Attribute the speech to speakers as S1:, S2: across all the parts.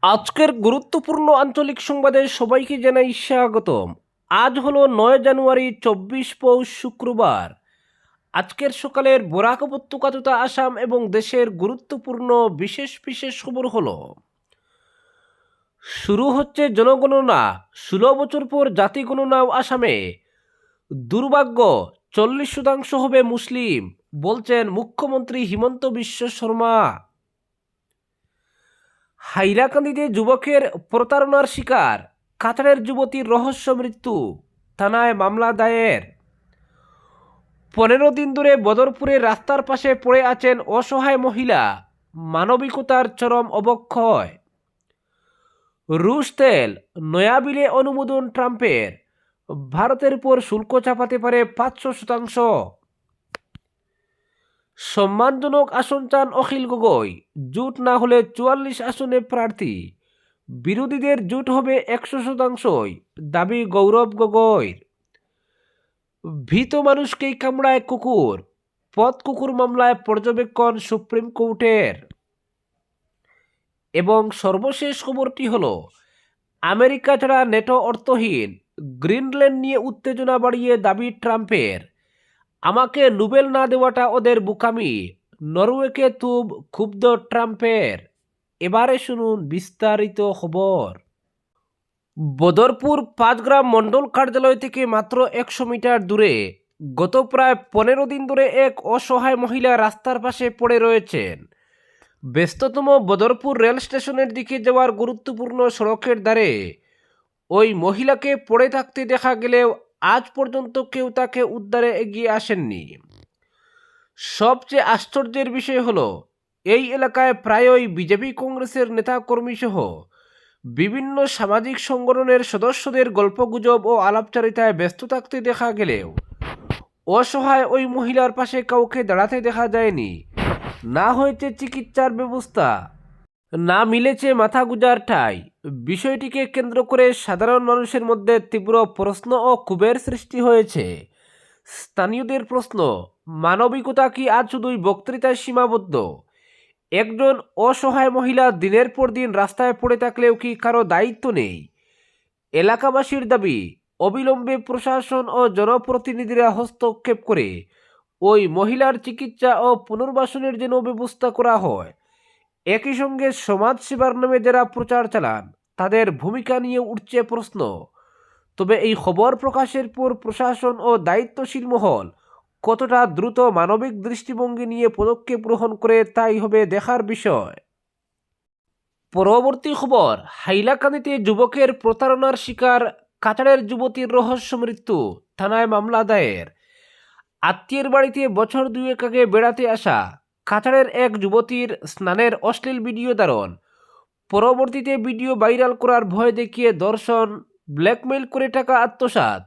S1: আজকের গুরুত্বপূর্ণ আঞ্চলিক সংবাদে সবাইকে জানাই স্বাগতম। আজ হলো 9 জানুয়ারি 24 পৌষ শুক্রবার। আজকের সকালের বরাক উপত্যকা তথা আসাম এবং দেশের গুরুত্বপূর্ণ বিশেষ বিশেষ খবর হলো: শুরু হচ্ছে জনগণনা, 16 বছর পর জাতি গণনাও আসামে। দুর্ভাগ্য, 40% হবে মুসলিম, বলছেন মুখ্যমন্ত্রী হিমন্ত বিশ্ব শর্মা। হাইলাকান্দিতে যুবকের প্রতারণার শিকার, কাছাড়ের যুবতীর রহস্য মৃত্যু, থানায় মামলা দায়ের। 15 দিন ধরে বদরপুরের রাস্তার পাশে পড়ে আছেন অসহায় মহিলা, মানবিকতার চরম অবক্ষয়। রুশ তেল নয়া বিলে অনুমোদন ট্রাম্পের, ভারতের উপর শুল্ক চাপাতে পারে 500%। সম্মানজনক আসন চান অখিল গগৈ, জোট না হলে 44 আসনে প্রার্থী, বিরোধীদের জোট হবে 100%, দাবি গৌরব গগৈর। ভীত মানুষকেই কামড়ায় কুকুর, পথ কুকুর মামলায় পর্যবেক্ষণ সুপ্রিম কোর্টের। এবং সর্বশেষ খবরটি হলো, আমেরিকা ছাড়া নেটো অর্থহীন, গ্রিনল্যান্ড নিয়ে উত্তেজনা বাড়িয়ে দাবি ট্রাম্পের। আমাকে নোবেল না দেওয়াটা ওদের বোকামি, নরওয়েকে তুব ক্ষুব্ধ ট্রাম্পের। এবারে শুনুন বিস্তারিত খবর। বদরপুর 5 গ্রাম মণ্ডল কার্যালয় থেকে মাত্র 100 মিটার দূরে গত প্রায় 15 দিন ধরে এক অসহায় মহিলা রাস্তার পাশে পড়ে রয়েছেন। ব্যস্ততম বদরপুর রেল স্টেশনের দিকে যাওয়ার গুরুত্বপূর্ণ সড়কের ধারে ওই মহিলাকে পড়ে থাকতে দেখা গেলেও আজ পর্যন্ত কেউ তাকে উদ্ধারে এগিয়ে আসেননি। সবচেয়ে আশ্চর্যের বিষয় হলো, এই এলাকায় প্রায়ই বিজেপি কংগ্রেসের নেতাকর্মী সহ বিভিন্ন সামাজিক সংগঠনের সদস্যদের গল্পগুজব ও আলাপচারিতায় ব্যস্ত থাকতে দেখা গেলেও অসহায় ওই মহিলার পাশে কাউকে দাঁড়াতে দেখা যায়নি। না হয়েছে চিকিৎসার ব্যবস্থা, না মিলেছে মাথা গুজার ঠাঁই। বিষয়টিকে কেন্দ্র করে সাধারণ মানুষের মধ্যে তীব্র প্রশ্ন ও ক্ষোভের সৃষ্টি হয়েছে। স্থানীয়দের প্রশ্ন, মানবিকতা কি আজ শুধুই বক্তৃতায় সীমাবদ্ধ? একজন অসহায় মহিলা দিনের পর দিন রাস্তায় পড়ে থাকলেও কি কারো দায়িত্ব নেই? এলাকাবাসীর দাবি, অবিলম্বে প্রশাসন ও জনপ্রতিনিধিরা হস্তক্ষেপ করে ওই মহিলার চিকিৎসা ও পুনর্বাসনের জন্য ব্যবস্থা করা হয়। একই সঙ্গে সমাজসেবার নামে যারা প্রচার চালান তাদের ভূমিকা নিয়ে উঠছে প্রশ্ন। তবে এই খবর প্রকাশের পর প্রশাসন ও দায়িত্বশীল মহল কতটা দ্রুত মানবিক দৃষ্টিভঙ্গি নিয়ে পদক্ষেপ গ্রহণ করে তাই হবে দেখার বিষয়। পরবর্তী খবর, হাইলাকান্দিতে যুবকের প্রতারণার শিকার, কাছাড়ের যুবতীর রহস্য মৃত্যু, থানায় মামলা দায়ের। আত্মীয়ের বাড়িতে বছর 2 আগে বেড়াতে আসা কাছাড়ের এক যুবতীর স্নানের অশ্লীল ভিডিও ধারণ, পরবর্তীতে ভিডিও ভাইরাল করার ভয় দেখিয়ে ধর্ষণ, ব্ল্যাকমেইল করে টাকা আত্মসাৎ।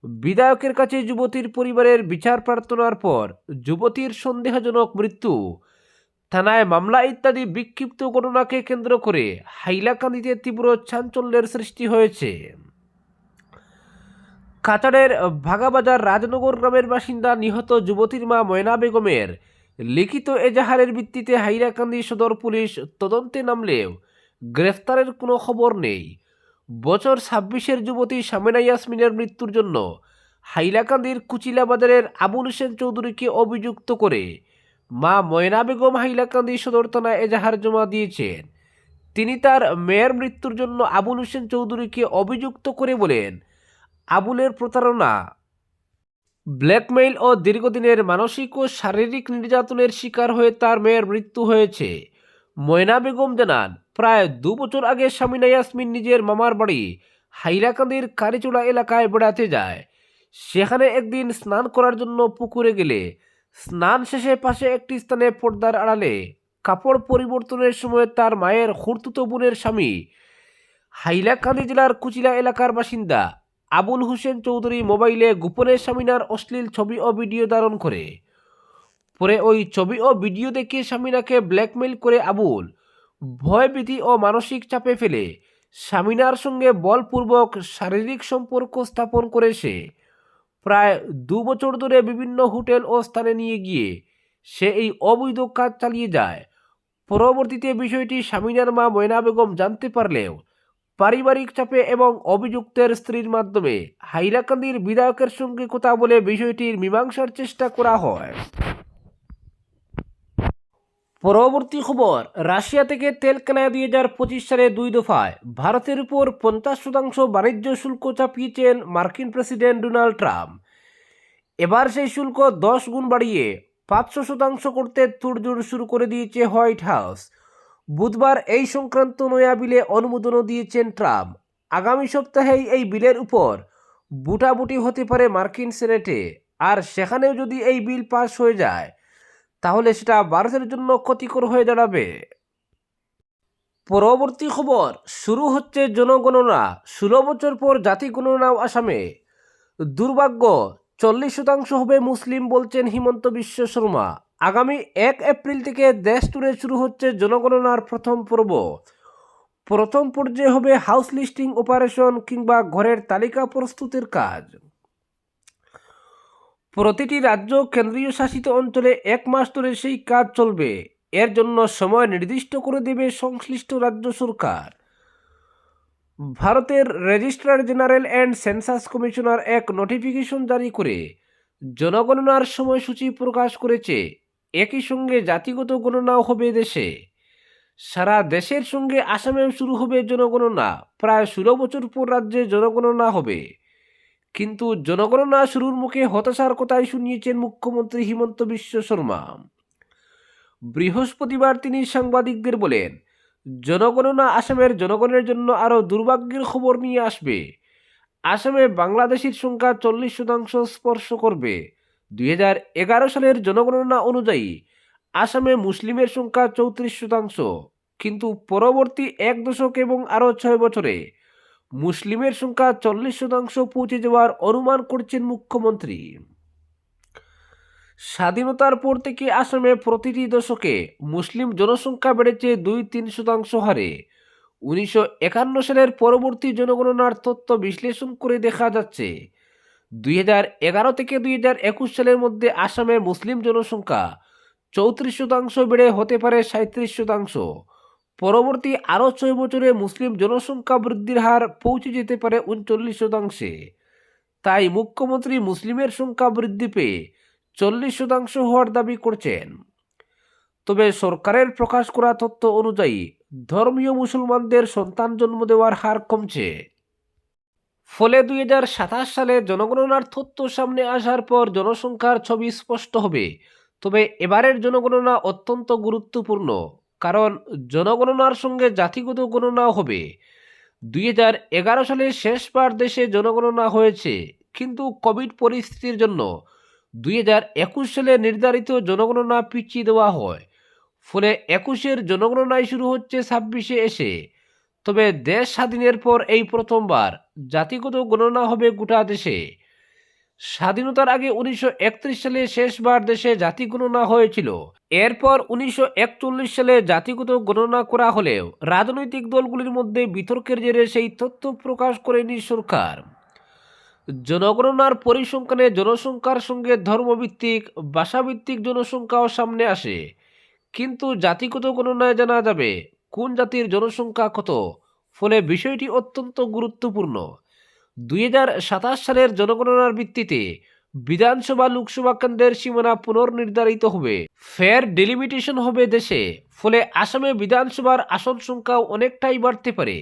S1: বিধায়কের কাছে যুবতীর পরিবারের বিচার প্রার্থনার পর যুবতীর সন্দেহজনক মৃত্যু, থানায় মামলা ইত্যাদি বিক্ষিপ্ত ঘটনাকে কেন্দ্র করে হাইলাকান্দিতে তীব্র চাঞ্চল্যের সৃষ্টি হয়েছে। কাছাড়ের ভাগাবাজার রাজনগর গ্রামের বাসিন্দা নিহত যুবতীর মা ময়না বেগমের লিখিত এজাহারের ভিত্তিতে হাইলাকান্দি সদর পুলিশ তদন্তে নামলেও গ্রেফতারের কোনো খবর নেই। বছর 26-এর যুবতী সামেনা ইয়াসমিনের মৃত্যুর জন্য হাইলাকান্দির কুচিলা বাজারের আবুল হোসেন চৌধুরীকে অভিযুক্ত করে মা ময়না বেগম হাইলাকান্দি সদর থানায় এজাহার জমা দিয়েছেন। তিনি তার মেয়ের মৃত্যুর জন্য আবুল হোসেন চৌধুরীকে অভিযুক্ত করে বলেন, আবুলের প্রতারণা, ব্ল্যাকমেইল ও দীর্ঘদিনের মানসিক ও শারীরিক নির্যাতনের শিকার হয়ে তার মেয়ের মৃত্যু হয়েছে। ময়না বেগম জানান, প্রায় 2 বছর আগে সামিনা ইয়াসমিন নিজের মামার বাড়ি হাইলাকান্দির কারিচুলা এলাকায় বেড়াতে যায়। সেখানে একদিন স্নান করার জন্য পুকুরে গেলে স্নান শেষে পাশে একটি স্থানে পর্দার আড়ালে কাপড় পরিবর্তনের সময় তার মায়ের খুড়তুতো বোনের স্বামী হাইলাকান্দি জেলার কুচিলা এলাকার বাসিন্দা আবুল হোসেন চৌধুরী মোবাইলে গোপনে সামিনার অশ্লীল ছবি ও ভিডিও ধারণ করে। পরে ওই ছবি ও ভিডিও দেখে সামিনাকে ব্ল্যাকমেইল করে আবুল ভয়ভীতি ও মানসিক চাপে ফেলে সামিনার সঙ্গে বলপূর্বক শারীরিক সম্পর্ক স্থাপন করে সে প্রায় 2 বছর ধরে বিভিন্ন হোটেল ও স্থানে নিয়ে গিয়ে সে এই অবৈধ কাজ চালিয়ে যায়। পরবর্তীতে বিষয়টি সামিনার মা ময়না বেগম জানতে পারলেও পারিবারিক চাপে এবং অভিযুক্তের স্ত্রীর মাধ্যমে হাইলাকান্দির বিধায়কের সঙ্গে কথা বলে বিষয়টির মীমাংসার চেষ্টা করা হয়। পরবর্তী খবর, রাশিয়া থেকে তেল কেনা 2025 সালে 2 দফায় ভারতের উপর 50% বাণিজ্য শুল্ক চাপিয়েছেন মার্কিন প্রেসিডেন্ট ডোনাল্ড ট্রাম্প। এবার সেই শুল্ক 10 গুণ বাড়িয়ে 500% করতে তোড়জোড় শুরু করে দিয়েছে হোয়াইট হাউস। বুধবার এই সংক্রান্ত নয়া বিলে অনুমোদনও দিয়েছেন ট্রাম্প। আগামী সপ্তাহেই এই বিলের উপর বুটাবুটি হতে পারে মার্কিন সেনেটে, আর সেখানেও যদি এই বিল পাস হয়ে যায় তাহলে সেটা ভারতের জন্য ক্ষতিকর হয়ে দাঁড়াবে। পরবর্তী খবর, শুরু হচ্ছে জনগণনা। 16 বছর পর জাতি গণনাও আসামে। দুর্ভাগ্য, 40% হবে মুসলিম বলছেন হিমন্ত বিশ্ব শর্মা। আগামী 1 এপ্রিল থেকে দেশ জুড়ে শুরু হচ্ছে জনগণনার প্রথম পর্ব। প্রথম পর্যায়ে হবে হাউস লিস্টিং অপারেশন কিংবা ঘরের তালিকা প্রস্তুতের কাজ। প্রতিটি রাজ্য কেন্দ্রীয় শাসিত অঞ্চলে 1 মাস ধরে সেই কাজ চলবে। এর জন্য সময় নির্দিষ্ট করে দেবে সংশ্লিষ্ট রাজ্য সরকার। ভারতের registrar general and census commissioner এক নোটিফিকেশন জারি করে জনগণনার সময়সূচি প্রকাশ করেছে। একই সঙ্গে জাতিগত গণনাও হবে দেশে। সারা দেশের সঙ্গে আসামেও শুরু হবে জনগণনা। প্রায় 16 বছর পর রাজ্যে জনগণনা হবে, কিন্তু জনগণনা শুরুর মুখে হতাশার কথাই শুনিয়েছেন মুখ্যমন্ত্রী হিমন্ত বিশ্ব শর্মা। বৃহস্পতিবার তিনি সাংবাদিকদের বলেন, জনগণনা আসামের জনগণের জন্য আরও দুর্ভাগ্যের খবর নিয়ে আসবে। আসামে বাংলাদেশির সংখ্যা 40% স্পর্শ করবে। 2011 সালের জনগণনা অনুযায়ী আসামে মুসলিমের সংখ্যা 34%, কিন্তু পরবর্তী 1 দশক এবং আরও 6 বছরে মুসলিমের সংখ্যা 40% পৌঁছে যাওয়ার অনুমান করছেন মুখ্যমন্ত্রী। স্বাধীনতার পর থেকে আসামে প্রতিটি দশকে মুসলিম জনসংখ্যা বেড়েছে 2-3% হারে। 1951 সালের পরবর্তী জনগণনার তথ্য বিশ্লেষণ করে দেখা যাচ্ছে 2011 থেকে 2021 সালের মধ্যে আসামে মুসলিম জনসংখ্যা 34% বেড়ে হতে পারে 37%। পরবর্তী আরও 6 বছরে মুসলিম জনসংখ্যা বৃদ্ধির হার পৌঁছে যেতে পারে 39%। তাই মুখ্যমন্ত্রী মুসলিমের সংখ্যা বৃদ্ধি পেয়ে 40% হওয়ার দাবি করছেন। তবে সরকারের প্রকাশ করা তথ্য অনুযায়ী ধর্মীয় মুসলমানদের সন্তান জন্ম দেওয়ার হার কমছে। ফলে 2027 সালে জনগণনার তথ্য সামনে আসার পর জনসংখ্যার ছবি স্পষ্ট হবে। তবে এবারের জনগণনা অত্যন্ত গুরুত্বপূর্ণ, কারণ জনগণনার সঙ্গে জাতিগত গণনাও হবে। 2011 সালে শেষবার দেশে জনগণনা হয়েছে, কিন্তু কোভিড পরিস্থিতির জন্য 2021 সালে নির্ধারিত জনগণনা পিছিয়ে দেওয়া হয়। ফলে 21-এর জনগণনায় শুরু হচ্ছে 26-এ এসে। তবে দেশ স্বাধীনের পর এই প্রথমবার জাতিগত গণনা হবে গোটা দেশে। স্বাধীনতার আগে 1931 সালে শেষবার দেশে জাতি গণনা হয়েছিল। এরপর 1941 সালে জাতিগত গণনা করা হলেও রাজনৈতিক দলগুলির মধ্যে বিতর্কের জেরে সেই তথ্য প্রকাশ করেনি সরকার। জনগণনার পরিসংখ্যানে জনসংখ্যার সঙ্গে ধর্মভিত্তিক, ভাষাভিত্তিক জনসংখ্যাও সামনে আসে, কিন্তু জাতিগত গণনায় জানা যাবে কোন জাতির জনসংখ্যা কত। ফলে বিষয়টি অত্যন্ত গুরুত্বপূর্ণ। 2027 সালের জনগণনার ভিত্তিতে বিধানসভা লোকসভা কেন্দ্রের সীমানা পুনর্নির্ধারিত হবে। ফের ডিলিমিটেশন হবে দেশে। ফলে আসামে বিধানসভার আসন সংখ্যাও অনেকটাই বাড়তে পারে।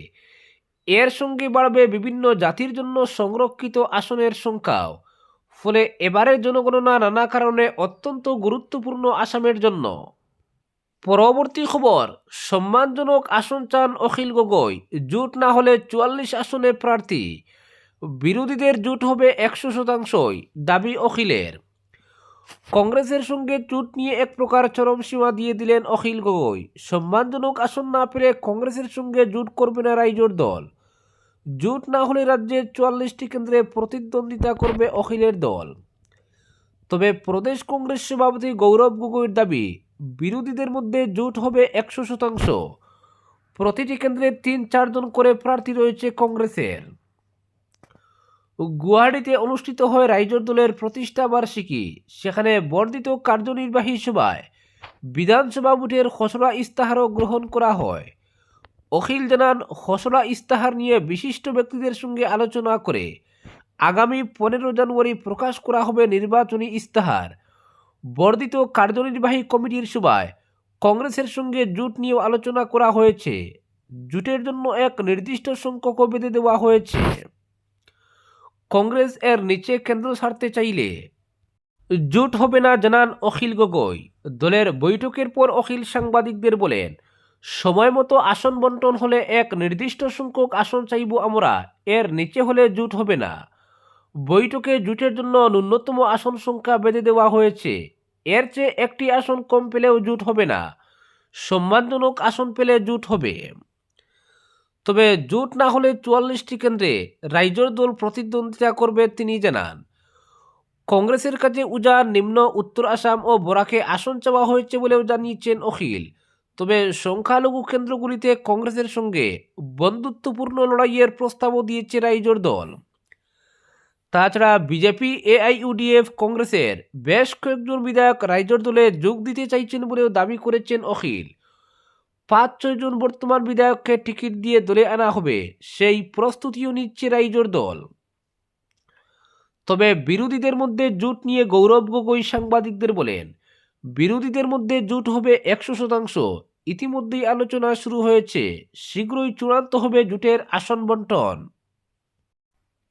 S1: এর সঙ্গে বাড়বে বিভিন্ন জাতির জন্য সংরক্ষিত আসনের সংখ্যাও। ফলে এবারের জনগণনা নানা কারণে অত্যন্ত গুরুত্বপূর্ণ আসামের জন্য। পরবর্তী খবর, সম্মানজনক আসন চান অখিল গগৈ। জোট না হলে 44 আসনে প্রার্থী। বিরোধীদের জোট হবে 100%, দাবি অখিলের। কংগ্রেসের সঙ্গে জোট নিয়ে এক প্রকার চরম সীমা দিয়ে দিলেন অখিল গগৈ। সম্মানজনক আসন না পেলে কংগ্রেসের সঙ্গে জোট করবে না রাইজোর দল। জোট না হলে রাজ্যের 44টি কেন্দ্রে প্রতিদ্বন্দ্বিতা করবে অখিলের দল। তবে প্রদেশ কংগ্রেস সভাপতি গৌরব গগৈর দাবি, বিরোধীদের মধ্যে জোট হবে 100%। প্রতিটি কেন্দ্রে 3-4 জন করে প্রার্থী রয়েছে কংগ্রেসের। গুয়াহাটিতে অনুষ্ঠিত হয় রাইজোর দলের প্রতিষ্ঠা বার্ষিকী। সেখানে বর্ধিত কার্যনির্বাহী সভায় বিধানসভা ভোটের খসড়া ইস্তাহারও গ্রহণ করা হয়। অখিল জানান, খসড়া ইস্তাহার নিয়ে বিশিষ্ট ব্যক্তিদের সঙ্গে আলোচনা করে আগামী 15 জানুয়ারি প্রকাশ করা হবে নির্বাচনী ইস্তাহার। বর্ধিত কার্যনির্বাহী কমিটির সভায় কংগ্রেসের সঙ্গে জোট নিয়েও আলোচনা করা হয়েছে। জোটের জন্য এক নির্দিষ্ট সংখ্যক বেঁধে দেওয়া হয়েছে। কংগ্রেস এর নিচে কেন্দ্র ছাড়তে চাইলে জোট হবে না জানান অখিল গগৈ। দলের বৈঠকের পর অখিল সাংবাদিকদের বলেন, সময় মতো আসন বন্টন হলে এক নির্দিষ্ট সংখ্যক আসন চাইব আমরা, এর নিচে হলে জোট হবে না। বৈঠকে জোটের জন্য ন্যূনতম আসন সংখ্যা বেঁধে দেওয়া হয়েছে। এর চেয়ে একটি আসন কম পেলেও জোট হবে না, সম্মানজনক আসন পেলে জোট হবে। তবে জোট না হলে 44টি কেন্দ্রে রাইজোর দল প্রতিদ্বন্দ্বিতা করবে তিনি জানান। কংগ্রেসের কাছে উজান, নিম্ন উত্তর আসাম ও বরাকে আসন চাওয়া হয়েছে বলেও জানিয়েছেন অখিল। তবে সংখ্যালঘু কেন্দ্রগুলিতে কংগ্রেসের সঙ্গে বন্ধুত্বপূর্ণ লড়াইয়ের প্রস্তাবও দিয়েছে রাইজোর দল। তাছাড়া বিজেপি, এআইইউডিএফ, কংগ্রেসের বেশ কয়েকজন বিধায়ক রাইজোর দলে যোগ দিতে চাইছেন বলেও দাবি করেছেন অখিল। 5-6 জন বর্তমান বিধায়ককে টিকিট দিয়ে দলে আনা হবে, সেই প্রস্তুতিও নিচ্ছে রাইজোর দল। তবে বিরোধীদের মধ্যে জোট নিয়ে গৌরব গগৈ সাংবাদিকদের বলেন, বিরোধীদের মধ্যে জোট হবে 100%। ইতিমধ্যেই আলোচনা শুরু হয়েছে, শীঘ্রই চূড়ান্ত হবে জোটের আসন বন্টন।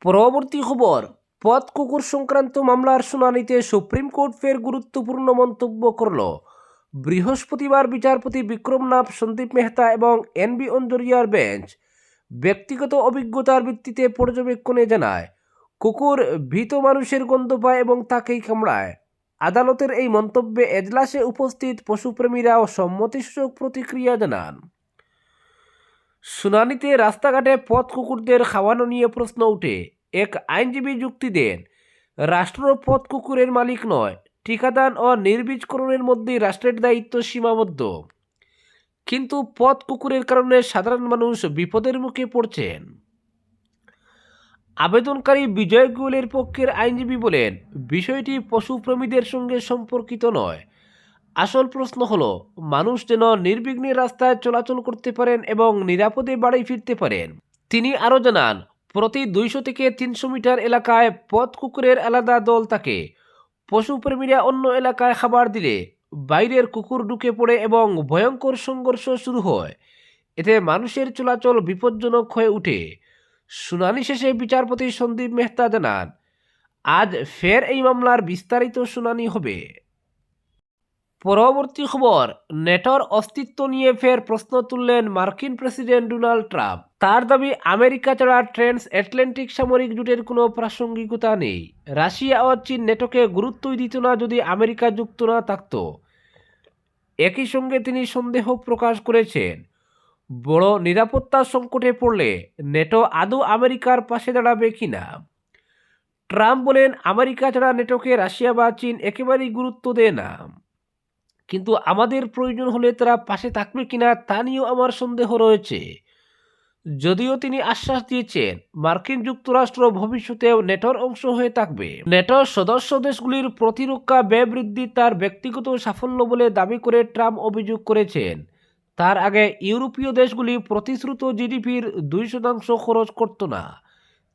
S1: পরবর্তী খবর, পথ কুকুর সংক্রান্ত মামলার শুনানিতে সুপ্রিম কোর্ট ফের গুরুত্বপূর্ণ মন্তব্য করল। বৃহস্পতিবার বিচারপতি বিক্রম নাথ, সন্দীপ মেহতা এবং এনবি অঞ্জরিয়ার বেঞ্চ ব্যক্তিগত অভিজ্ঞতার ভিত্তিতে পর্যবেক্ষণে জানায়, কুকুর ভীত মানুষের গন্ধ পায় এবং তাকেই কামড়ায়। আদালতের এই মন্তব্যে এজলাসে উপস্থিত পশুপ্রেমীরাও সম্মতিসূচক প্রতিক্রিয়া জানান। শুনানিতে রাস্তাঘাটে পথ কুকুরদের খাওয়ানো নিয়ে প্রশ্ন উঠে। এক আইনজীবী যুক্তি দেন, রাষ্ট্র পথ কুকুরের মালিক নয়, টিকাদান ও নির্বীজকরণের মধ্যেই রাষ্ট্রের দায়িত্ব সীমাবদ্ধ। কিন্তু পথ কুকুরের কারণে সাধারণ মানুষ বিপদের মুখে পড়ছেন। আবেদনকারী বিজয় গোয়েলের পক্ষের আইনজীবী বলেন, বিষয়টি পশুপ্রেমীদের সঙ্গে সম্পর্কিত নয়। আসল প্রশ্ন হলো, মানুষ যেন নির্বিঘ্নে রাস্তায় চলাচল করতে পারেন এবং নিরাপদে বাড়ি ফিরতে পারেন। তিনি আরও জানান, প্রতি 200 থেকে 300 মিটার এলাকায় পথ কুকুরের আলাদা দল থাকে। পশুপ্রেমীরা অন্য এলাকায় খাবার দিলে বাইরের কুকুর ঢুকে পড়ে এবং ভয়ঙ্কর সংঘর্ষ শুরু হয়। এতে মানুষের চলাচল বিপজ্জনক হয়ে ওঠে। শুনানি শেষে বিচারপতি সন্দীপ মেহতা জানান, আজ ফের এই মামলার বিস্তারিত শুনানি হবে। পরবর্তী খবর, নেটোর অস্তিত্ব নিয়ে ফের প্রশ্ন তুললেন মার্কিন প্রেসিডেন্ট ডোনাল্ড ট্রাম্প। তার দাবি, আমেরিকা ছাড়া ট্রান্স আটলান্টিক সামরিক জোটের কোনো প্রাসঙ্গিকতা নেই। রাশিয়া ও চীন নেটোকে গুরুত্বই দিত না যদি আমেরিকা যুক্ত না থাকত। একই সঙ্গে তিনি সন্দেহ প্রকাশ করেছেন, বড় নিরাপত্তা সংকটে পড়লে নেটো আদৌ আমেরিকার পাশে দাঁড়াবে কিনা। ট্রাম্প বলেন, আমেরিকা ছাড়া নেটোকে রাশিয়া বা চীন একেবারেই গুরুত্ব দেয় না, কিন্তু আমাদের প্রয়োজন হলে তারা পাশে থাকবে কিনা তা নিয়েও আমার সন্দেহ রয়েছে। যদিও তিনি আশ্বাস দিয়েছেন, মার্কিন যুক্তরাষ্ট্র ভবিষ্যতেও নেটোর অংশ হয়ে থাকবে। নেটোর সদস্য দেশগুলির প্রতিরক্ষা ব্যয় বৃদ্ধি তার ব্যক্তিগত সাফল্য বলে দাবি করে ট্রাম্প অভিযোগ করেছেন, তার আগে ইউরোপীয় দেশগুলি প্রতিশ্রুত জিডিপির 2% খরচ করত না।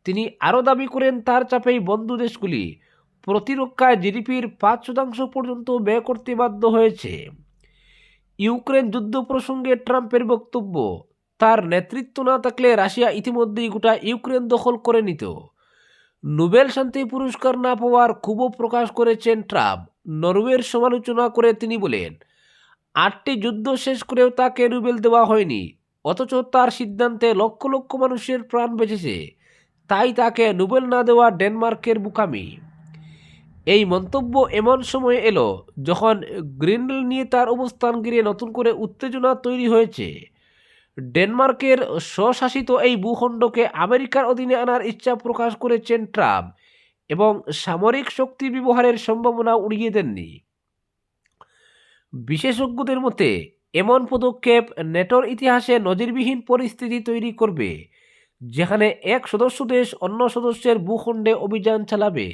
S1: তিনি আরও দাবি করেন, তার চাপেই বন্ধু দেশগুলি প্রতিরক্ষায় জিডিপির 5% পর্যন্ত ব্যয় করতে বাধ্য হয়েছে। ইউক্রেন যুদ্ধ প্রসঙ্গে ট্রাম্পের বক্তব্য, তার নেতৃত্ব না থাকলে রাশিয়া ইতিমধ্যেই গোটা ইউক্রেন দখল করে নিত। নোবেল শান্তি পুরস্কার না পাওয়ার ক্ষোভ প্রকাশ করেছেন ট্রাম্প। নরওয়ের সমালোচনা করে তিনি বলেন, 8টি যুদ্ধ শেষ করেও তাকে নোবেল দেওয়া হয়নি, অথচ তার সিদ্ধান্তে লক্ষ লক্ষ মানুষের প্রাণ বেঁচেছে, তাই তাকে নোবেল না দেওয়া ডেনমার্কের বোকামি। এই মন্তব্য এমন সময় এলো যখন গ্রিনল্যান্ড নিয়ে তার অবস্থান ঘিরে নতুন করে উত্তেজনা তৈরি হয়েছে। ডেনমার্কের স্বশাসিত এই ভূখণ্ডকে আমেরিকার অধীনে আনার ইচ্ছা প্রকাশ করেছেন ট্রাম্প এবং সামরিক শক্তি ব্যবহারের সম্ভাবনা উড়িয়ে দেননি। বিশেষজ্ঞদের মতে এমন পদক্ষেপ নেটোর ইতিহাসে নজিরবিহীন পরিস্থিতি তৈরি করবে, যেখানে এক সদস্য দেশ অন্য সদস্যের ভূখণ্ডে অভিযান চালাবে।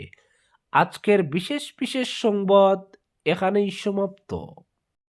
S1: আজকের বিশেষ সংবাদ এখানেই সমাপ্ত।